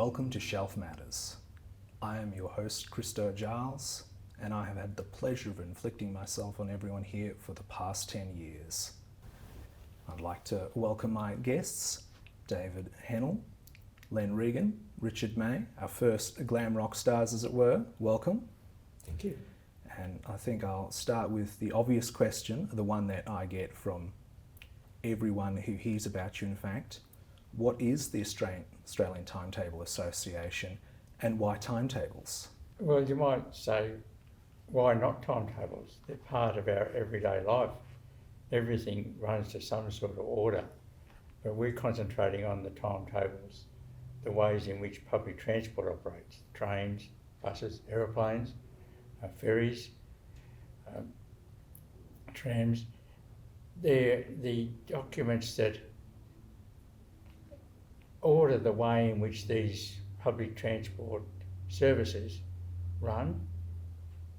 Welcome to Shelf Matters. I am your host, Christo Giles, and I have had the pleasure of inflicting myself on everyone here for the past 10 years. I'd like to welcome my guests, David Hennell, Len Regan, Richard May, our first glam rock stars as it were. Welcome. Thank you. And I think I'll start with the obvious question, the one that I get from everyone who hears about you in fact. What is the Australian Timetable Association and why timetables? Well, you might say, why not timetables? They're part of our everyday life. Everything runs to some sort of order, but we're concentrating on the timetables, the ways in which public transport operates, trains, buses, aeroplanes, ferries, trams. They're the documents that order the way in which these public transport services run,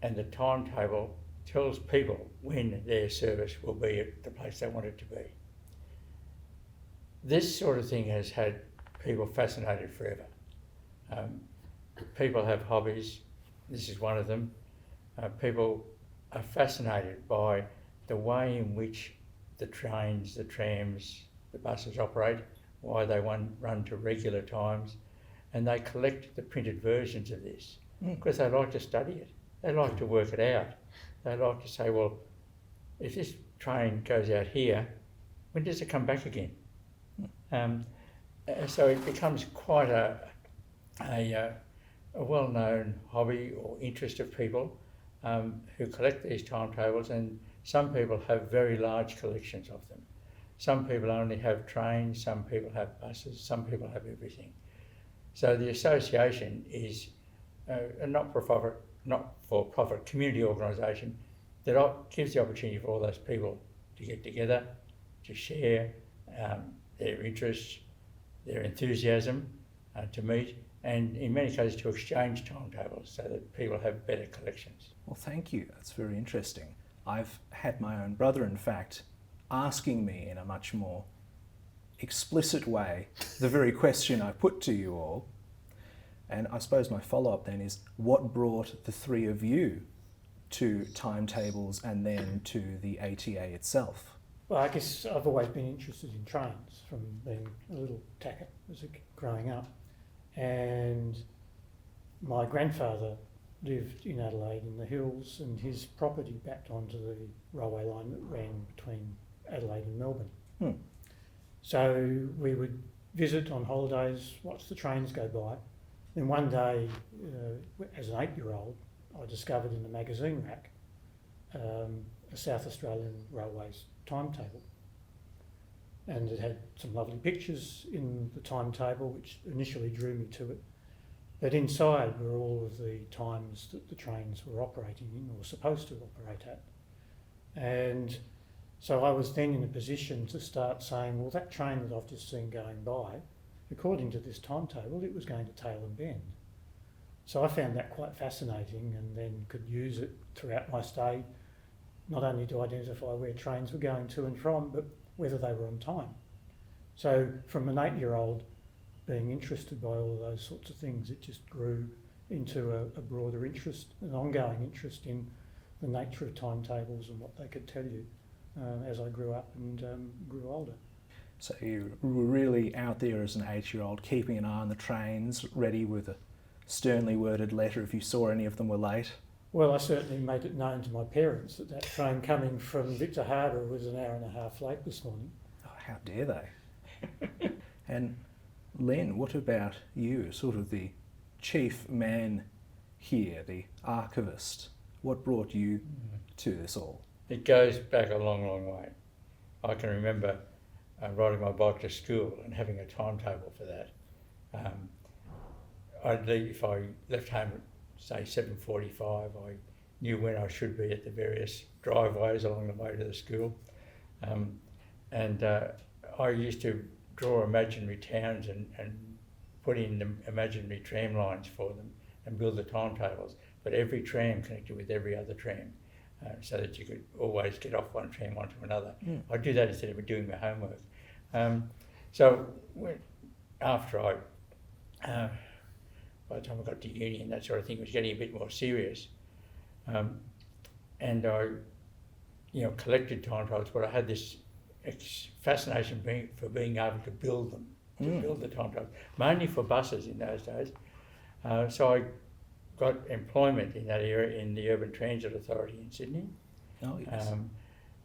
and the timetable tells people when their service will be at the place they want it to be. This sort of thing has had people fascinated forever. People have hobbies, this is one of them. People are fascinated by the way in which the trains, the trams, the buses operate, why they run to regular times, and they collect the printed versions of this because they like to study it. They like to work it out. They like to say, well, if this train goes out here, when does it come back again? So it becomes quite a well-known hobby or interest of people who collect these timetables, and some people have very large collections of them. Some people only have trains, some people have buses, some people have everything. So the association is a not-for-profit community organisation that gives the opportunity for all those people to get together, to share their interests, their enthusiasm, to meet, and in many cases to exchange timetables so that people have better collections. Well, thank you. That's very interesting. I've had my own brother, in fact, asking me in a much more explicit way the very question I put to you all. And I suppose my follow-up then is, what brought the three of you to timetables and then to the ATA itself? Well, I guess I've always been interested in trains from being a little tacker growing up. And my grandfather lived in Adelaide in the hills, and his property backed onto the railway line that ran between Adelaide and Melbourne. So we would visit on holidays, watch the trains go by. Then one day, as an 8-year-old, I discovered in the magazine rack a South Australian Railways timetable. And it had some lovely pictures in the timetable, which initially drew me to it. But inside were all of the times that the trains were operating in or supposed to operate at. And so I was then in a position to start saying, well, that train that I've just seen going by, according to this timetable, it was going to tail and bend. So I found that quite fascinating, and then could use it throughout my stay, not only to identify where trains were going to and from, but whether they were on time. So from an 8-year-old being interested by all of those sorts of things, it just grew into a broader interest, an ongoing interest in the nature of timetables and what they could tell you as I grew up and grew older. So you were really out there as an 8-year-old, keeping an eye on the trains, ready with a sternly worded letter if you saw any of them were late? Well, I certainly made it known to my parents that train coming from Victor Harbour was an hour and a half late this morning. Oh, how dare they? And Len, what about you, sort of the chief man here, the archivist? What brought you to this all? It goes back a long, long way. I can remember riding my bike to school and having a timetable for that. If I left home at, say, 7:45, I knew when I should be at the various driveways along the way to the school. I used to draw imaginary towns and put in the imaginary tram lines for them and build the timetables, but every tram connected with every other tram so that you could always get off one tram onto another. I'd do that instead of doing my homework. So after I by the time I got to uni and that sort of thing, it was getting a bit more serious. And I, collected timetables, but I had this fascination for being able to build them, build the timetables, mainly for buses in those days. So I got employment in that area in the Urban Transit Authority in Sydney. Oh, yes.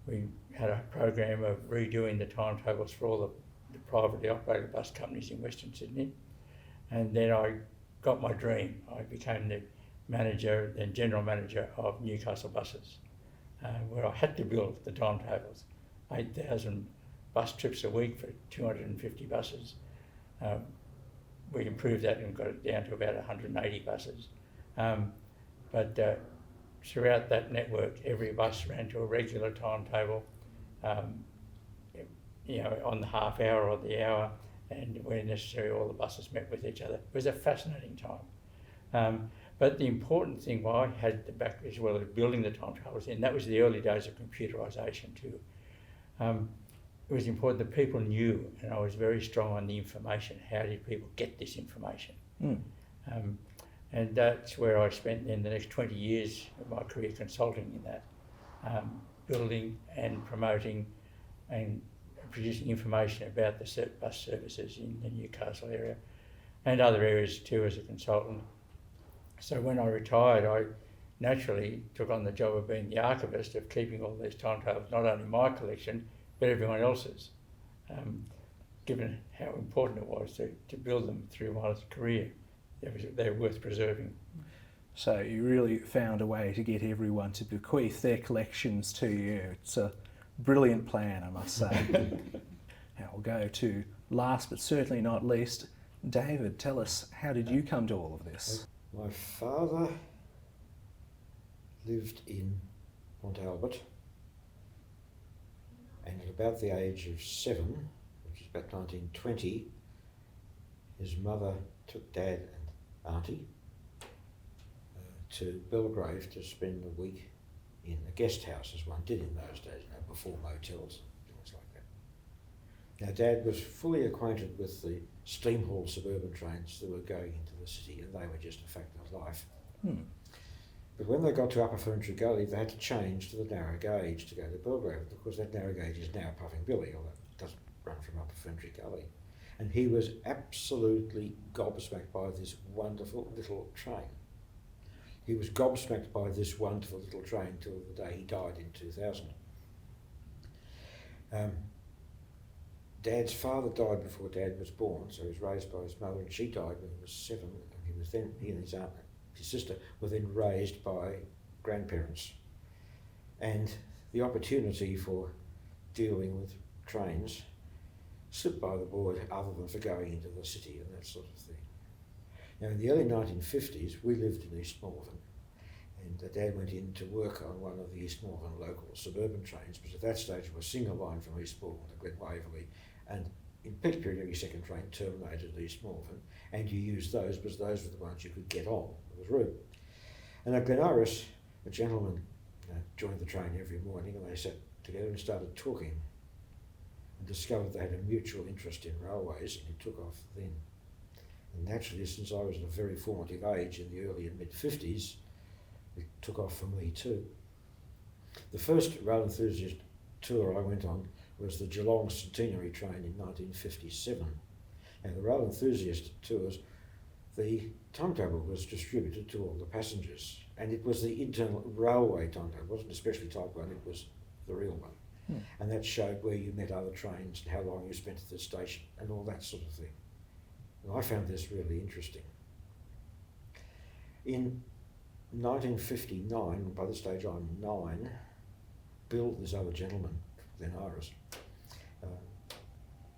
We had a program of redoing the timetables for all the privately operated bus companies in Western Sydney. And then I got my dream. I became the manager and general manager of Newcastle Buses, where I had to build the timetables, 8,000 bus trips a week for 250 buses. We improved that and got it down to about 180 buses. But throughout that network, every bus ran to a regular timetable, on the half hour or the hour, and where necessary, all the buses met with each other. It was a fascinating time. But the important thing I had the back as well as building the timetables, and that was the early days of computerisation too. It was important that people knew, and I was very strong on the information. How did people get this information? And that's where I spent then the next 20 years of my career consulting in that, building and promoting and producing information about the bus services in the Newcastle area and other areas too as a consultant. So when I retired, I naturally took on the job of being the archivist, of keeping all these timetables, not only my collection, but everyone else's, given how important it was to build them through my career. They're worth preserving. So you really found a way to get everyone to bequeath their collections to you. It's a brilliant plan, I must say. Now we'll go to last but certainly not least, David, tell us, how did you come to all of this? My father lived in Port Albert, and at about the age of 7, which is about 1920, his mother took Dad and Auntie to Belgrave to spend the week in a guest house, as one did in those days, before motels, things like that. Now, Dad was fully acquainted with the steam haul suburban trains that were going into the city, and they were just a fact of life. But when they got to Upper Ferntree Gully, they had to change to the narrow gauge to go to Belgrave, because that narrow gauge is now Puffing Billy, although it doesn't run from Upper Ferntree Gully. And he was absolutely gobsmacked by this wonderful little train. He was gobsmacked by this wonderful little train till the day he died in 2000. Dad's father died before Dad was born, so he was raised by his mother, and she died when he was 7. And he and his aunt, his sister, were then raised by grandparents. And the opportunity for dealing with trains slipped by the board, other than for going into the city and that sort of thing. Now, in the early 1950s, we lived in East Malvern, and Dad went in to work on one of the East Malvern local suburban trains, because at that stage it was a single line from East Malvern to Glen Waverley, and in peak period every second train terminated at East Malvern, and you used those because those were the ones you could get on. There was room. And at Glen Iris, a gentleman joined the train every morning, and they sat together and started talking, and discovered they had a mutual interest in railways, and it took off then. And naturally, since I was at a very formative age in the early and mid-50s, it took off for me too. The first rail enthusiast tour I went on was the Geelong Centenary train in 1957. And the rail enthusiast tours, the timetable was distributed to all the passengers, and it was the internal railway timetable. It wasn't a specially typed one, it was the real one. And that showed where you met other trains and how long you spent at the station and all that sort of thing. And I found this really interesting. In 1959, by this stage I'm 9, Bill, this other gentleman, then Iris,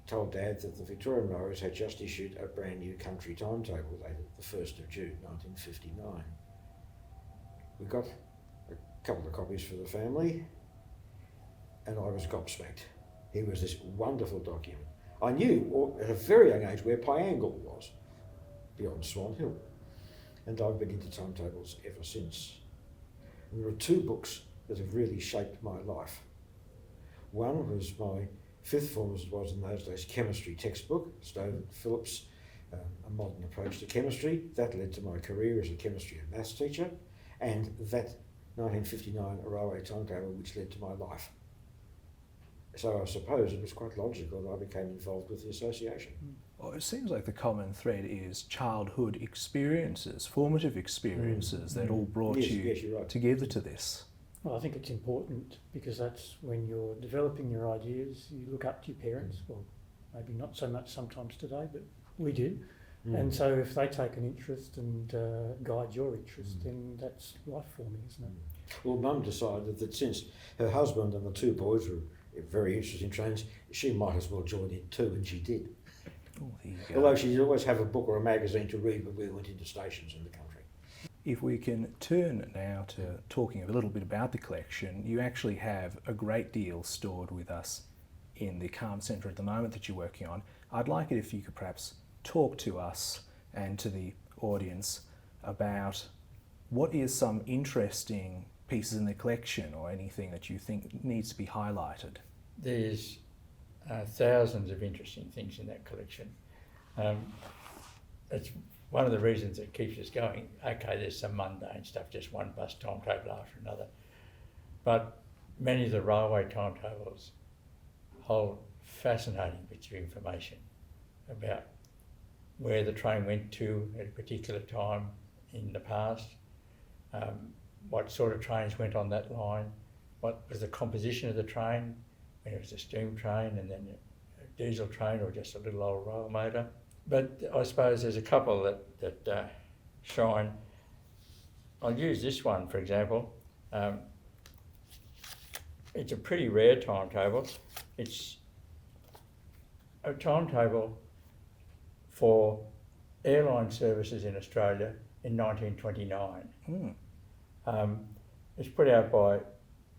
told Dad that the Victorian Railways had just issued a brand new country timetable dated the 1st of June 1959. We got a couple of copies for the family, and I was gobsmacked. Here was this wonderful document. I knew at a very young age where Piangle was, beyond Swan Hill, and I've been into timetables ever since. And there are 2 books that have really shaped my life. One was my 5th form, as it was in those days, chemistry textbook, Stowe Phillips, a modern approach to chemistry. That led to my career as a chemistry and maths teacher, and that 1959 railway timetable which led to my life. So I suppose it was quite logical that I became involved with the association. Well, it seems like the common thread is childhood experiences, formative experiences that all brought Yes, you yes, you're right. together to this. Well, I think it's important because that's when you're developing your ideas, you look up to your parents. Well, maybe not so much sometimes today, but we do. And so if they take an interest and guide your interest, then that's life forming, isn't it? Well, Mum decided that since her husband and the two boys were very interested in trains, she might as well join in too, and she did. Oh, there you go. Although she'd always have a book or a magazine to read when we went into stations in the country. If we can turn now to talking a little bit about the collection, you actually have a great deal stored with us in the CALM Centre at the moment that you're working on. I'd like it if you could perhaps talk to us and to the audience about what is some interesting pieces in the collection or anything that you think needs to be highlighted. There's thousands of interesting things in that collection. It's one of the reasons it keeps us going. Okay, there's some mundane stuff, just one bus timetable after another. But many of the railway timetables hold fascinating bits of information about where the train went to at a particular time in the past, what sort of trains went on that line, what was the composition of the train, when it was a steam train and then a diesel train or just a little old rail motor. But I suppose there's a couple that shine. I'll use this one, for example. It's a pretty rare timetable. It's a timetable for airline services in Australia in 1929. It's put out by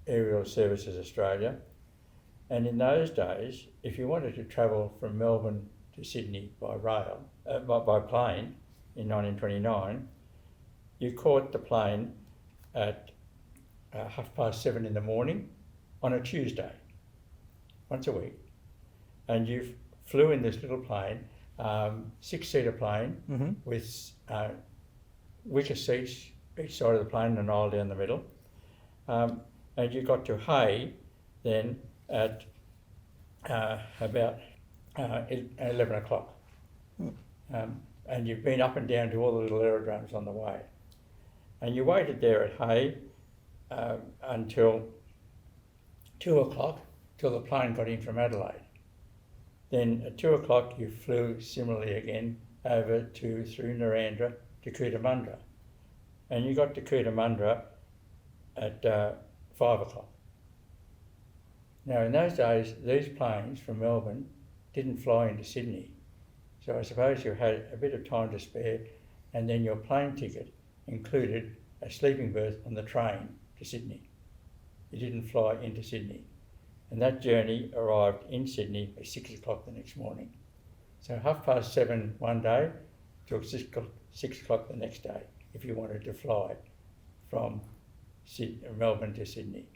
Aerial Services Australia, and in those days, if you wanted to travel from Melbourne to Sydney by rail, by plane in 1929, you caught the plane at 7:30 in the morning on a Tuesday, once a week, and you flew in this little plane, 6-seater plane with wicker seats each side of the plane and an aisle down the middle, and you got to Hay then at about 11 o'clock. And you've been up and down to all the little aerodromes on the way. And you waited there at Hay until 2 o'clock, till the plane got in from Adelaide. Then at 2 o'clock you flew similarly again over through Narrandera to Cootamundra. And you got to Cootamundra at 5 o'clock. Now in those days, these planes from Melbourne didn't fly into Sydney. So I suppose you had a bit of time to spare, and then your plane ticket included a sleeping berth on the train to Sydney. You didn't fly into Sydney. And that journey arrived in Sydney at 6 o'clock the next morning. So 7:30 one day till 6 o'clock the next day, if you wanted to fly from Melbourne to Sydney.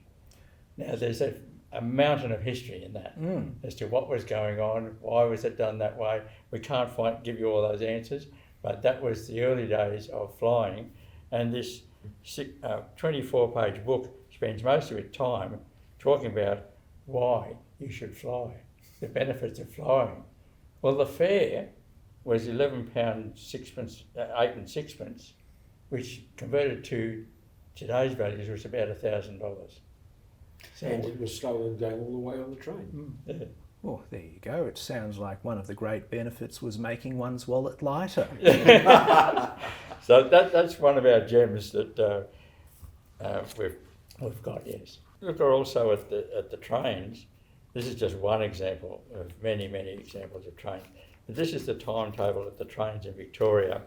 Now there's a mountain of history in that as to what was going on, why was it done that way. We can't give you all those answers, but that was the early days of flying. And this 24-page book spends most of its time talking about why you should fly, the benefits of flying. Well, the fare was £11 8 and sixpence, which converted to today's values was about $1,000. So, and it was slower than going all the way on the train. yeah. Well, there you go. It sounds like one of the great benefits was making one's wallet lighter. So that's one of our gems that we've got, yes. Look also at the trains. This is just one example of many, many examples of trains. But this is the timetable of the trains in Victoria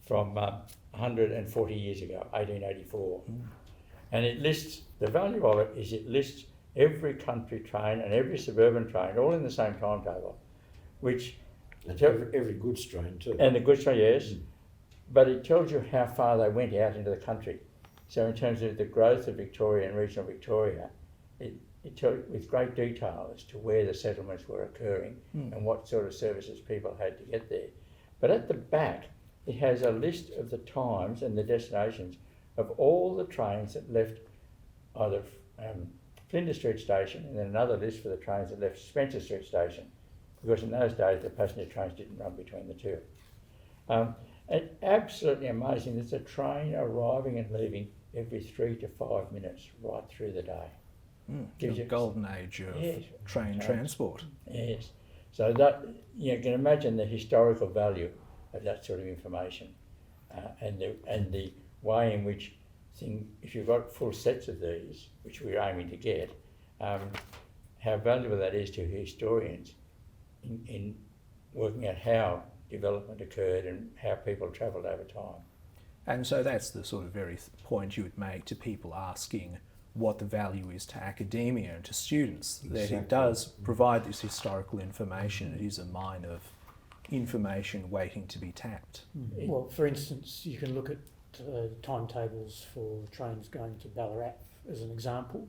from 140 years ago, 1884. And it lists, the value of it is it lists every country train and every suburban train all in the same timetable, which... And every goods train too. And the goods train, yes. But it tells you how far they went out into the country. So in terms of the growth of Victoria and regional Victoria, it tells with great detail as to where the settlements were occurring and what sort of services people had to get there. But at the back, it has a list of the times and the destinations of all the trains that left either Flinders Street Station, and then another list for the trains that left Spencer Street Station, because in those days the passenger trains didn't run between the two. And absolutely amazing, there's a train arriving and leaving every 3 to 5 minutes right through the day. Gives you a golden age of train transport. Yes. So that, you can imagine the historical value of that sort of information, and the way in which if you've got full sets of these, which we're aiming to get, how valuable that is to historians in working out how development occurred and how people travelled over time. And so that's the sort of very point you would make to people asking what the value is to academia and to students, that it does provide this historical information. It is a mine of information waiting to be tapped. Well, for instance, you can look at timetables for trains going to Ballarat as an example.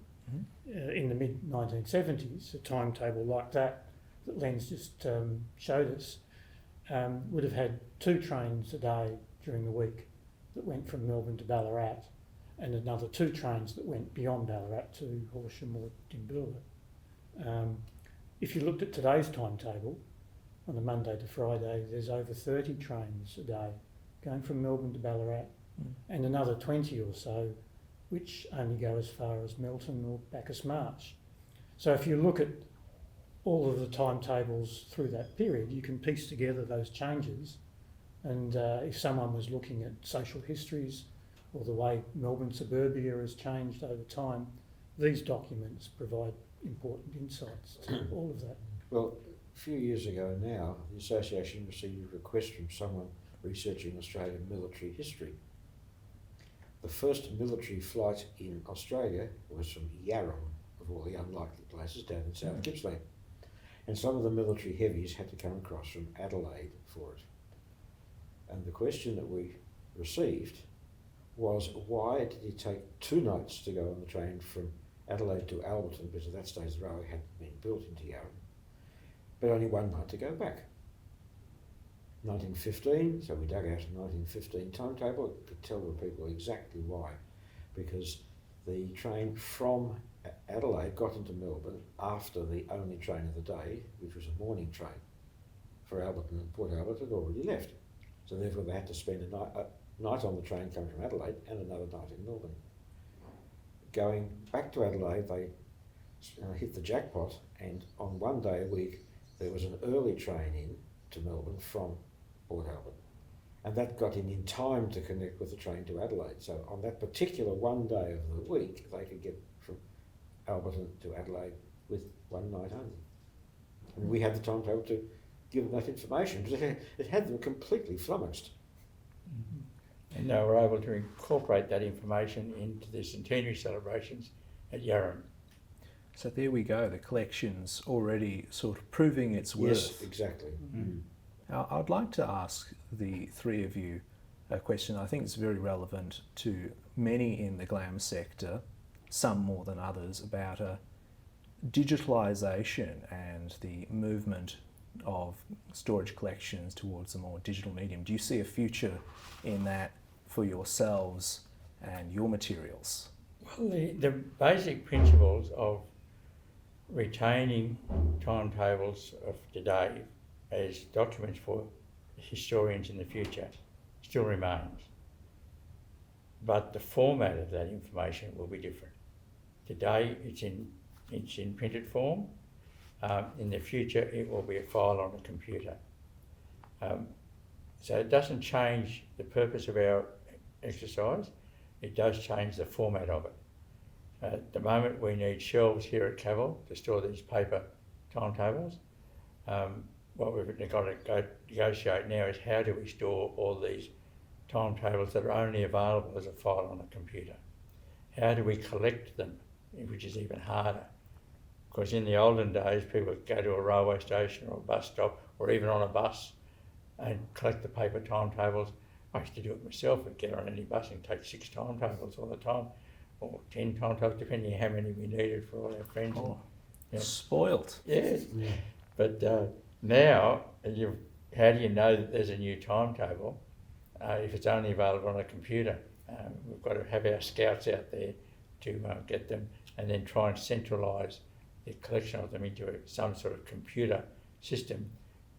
In the mid-1970s, a timetable like that Len's just showed us would have had 2 trains a day during the week that went from Melbourne to Ballarat, and another 2 trains that went beyond Ballarat to Horsham or Timbilbert. If you looked at today's timetable, on a Monday to Friday, there's over 30 trains a day going from Melbourne to Ballarat, and another 20 or so which only go as far as Melton or Bacchus Marsh. So if you look at all of the timetables through that period, you can piece together those changes, and if someone was looking at social histories or the way Melbourne suburbia has changed over time, these documents provide important insights to all of that. Well, a few years ago now, the association received a request from someone researching Australian military history. The first military flight in Australia was from Yarram, of all the unlikely places, down in South Gippsland. And some of the military heavies had to come across from Adelaide for it. And the question that we received was, why did it take 2 nights to go on the train from Adelaide to Alberton, because at that stage the railway hadn't been built into Yarram, but only 1 night to go back? 1915, so we dug out a 1915 timetable. It could tell the people exactly why, because the train from Adelaide got into Melbourne after the only train of the day, which was a morning train for Alberton and Port Albert, had already left. So therefore they had to spend a night on the train coming from Adelaide and another night in Melbourne. Going back to Adelaide, they hit the jackpot, and on 1 day a week there was an early train in to Melbourne from Port Albert, and that got in time to connect with the train to Adelaide. So on that particular 1 day of the week, they could get from Alberton to Adelaide with 1 night only. And we had the timetable to give them that information, because it had them completely flummoxed. And they were able to incorporate that information into the centenary celebrations at Yarram. So there we go, the collection's already sort of proving its worth. Yes, exactly. Now, I'd like to ask the 3 of you a question I think is very relevant to many in the GLAM sector, some more than others, about digitalisation and the movement of storage collections towards a more digital medium. Do you see a future in that for yourselves and your materials? Well, the basic principles of retaining timetables of today as documents for historians in the future still remains. But the format of that information will be different. Today it's in printed form. In the future it will be a file on a computer. So it doesn't change the purpose of our exercise, it does change the format of it. At the moment we need shelves here at CAVAL to store these paper timetables. What we've got to go negotiate now is how do we store all these timetables that are only available as a file on a computer? How do we collect them, which is even harder? Because in the olden days, people would go to a railway station or a bus stop or even on a bus and collect the paper timetables. I used to do it myself. I'd get on any bus and take 6 timetables all the time, or 10 timetables, depending on how many we needed for all our friends. Oh, spoilt. Yes. But now how do you know that there's a new timetable if it's only available on a computer? We've got to have our scouts out there to get them, and then try and centralise the collection of them into some sort of computer system,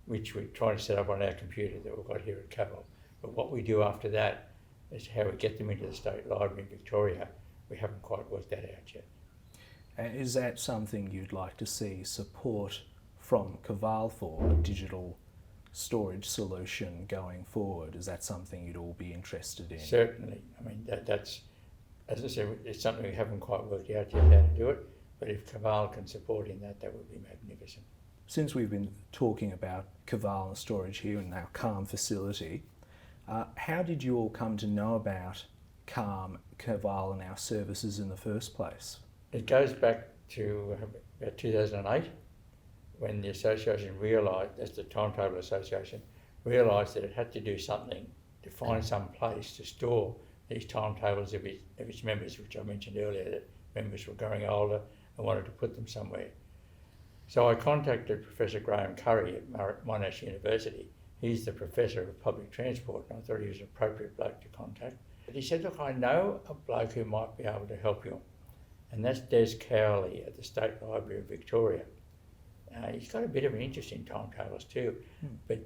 which we're trying to set up on our computer that we've got here at CAVAL. But what we do after that is how we get them into the State Library in Victoria. We haven't quite worked that out yet. And is that something you'd like to see support from CAVAL for, a digital storage solution going forward? Is that something you'd all be interested in? Certainly. I mean, that's, as I said, it's something we haven't quite worked out yet how to do it, but if CAVAL can support in that, that would be magnificent. Since we've been talking about CAVAL and storage here in our CALM facility, how did you all come to know about CALM, CAVAL and our services in the first place? It goes back to about 2008, when the association realised, as the Timetable Association, realised that it had to do something to find some place to store these timetables of its members, which I mentioned earlier, that members were growing older and wanted to put them somewhere. So I contacted Professor Graham Curry at Monash University. He's the Professor of Public Transport, and I thought he was an appropriate bloke to contact. But he said, look, I know a bloke who might be able to help you, and that's Des Cowley at the State Library of Victoria. He's got a bit of an interest in timetables too, but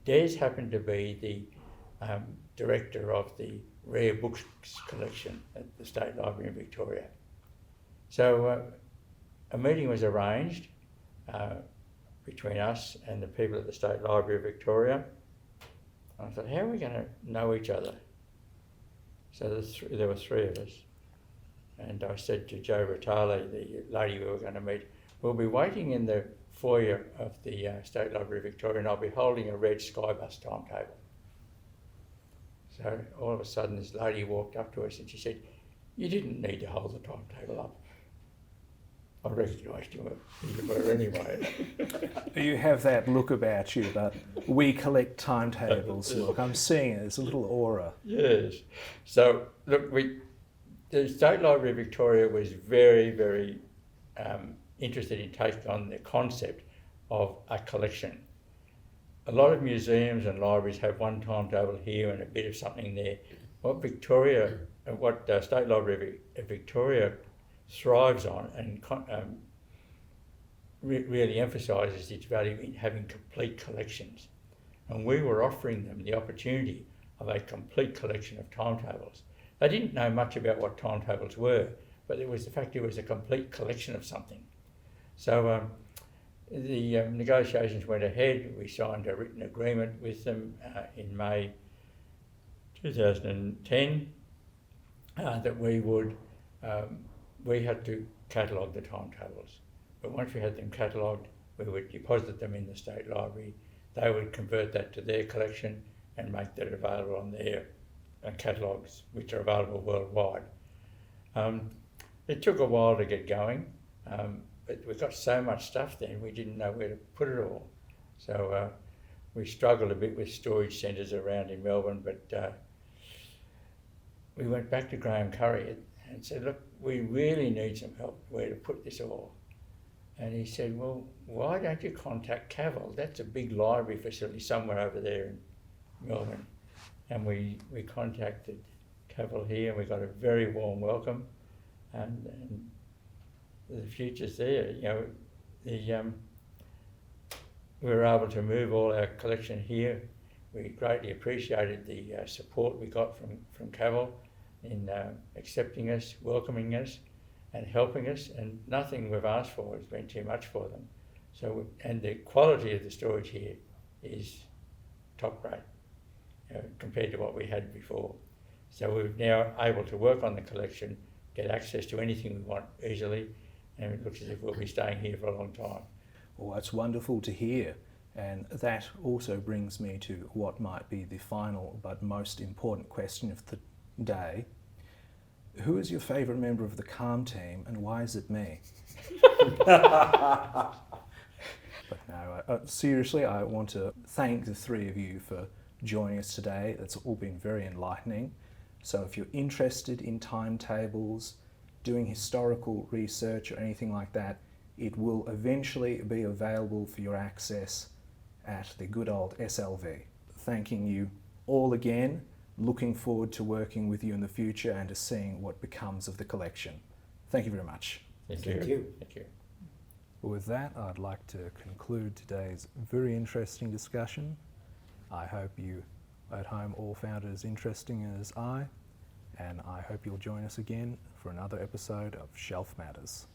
Des happened to be the director of the rare books collection at the State Library in Victoria. So a meeting was arranged between us and the people at the State Library of Victoria. I thought, how are we going to know each other? So there were three of us. And I said to Jo Ratale, the lady we were going to meet, we'll be waiting in the foyer of the State Library of Victoria, and I'll be holding a red Skybus timetable. So all of a sudden this lady walked up to us and she said, you didn't need to hold the timetable up. I recognised you were anyway. You have that look about you, that we collect timetables look. I'm seeing it, there's a little aura. Yes. So look, the State Library of Victoria was very, very interested in taking on the concept of a collection. A lot of museums and libraries have one timetable here and a bit of something there. What State Library of Victoria thrives on and really emphasises its value in having complete collections. And we were offering them the opportunity of a complete collection of timetables. They didn't know much about what timetables were, but it was the fact it was a complete collection of something. So the negotiations went ahead. We signed a written agreement with them in May 2010 that we had to catalogue the timetables. But once we had them catalogued, we would deposit them in the State Library. They would convert that to their collection and make that available on their catalogues, which are available worldwide. It took a while to get going, but we got so much stuff then we didn't know where to put it all. So we struggled a bit with storage centres around in Melbourne, but we went back to Graham Curry and said, look, we really need some help where to put this all. And he said, well, why don't you contact CAVAL? That's a big library facility somewhere over there in Melbourne. And we contacted CAVAL here, and we got a very warm welcome, and the future's there. You know, we were able to move all our collection here. We greatly appreciated the support we got from CAVAL in accepting us, welcoming us, and helping us. And nothing we've asked for has been too much for them. So, and the quality of the storage here is top grade compared to what we had before. So we're now able to work on the collection, get access to anything we want easily, and it looks as if we'll be staying here for a long time. Well, that's wonderful to hear. And that also brings me to what might be the final but most important question of the day. Who is your favourite member of the CALM team, and why is it me? But no, seriously, I want to thank the three of you for joining us today. It's all been very enlightening. So if you're interested in timetables, doing historical research or anything like that, it will eventually be available for your access at the good old SLV. Thanking you all again, looking forward to working with you in the future and to seeing what becomes of the collection. Thank you very much. Thank Thank you. you. Thank you. With that, I'd like to conclude today's very interesting discussion. I hope you at home all found it as interesting as I, and I hope you'll join us again for another episode of Shelf Matters.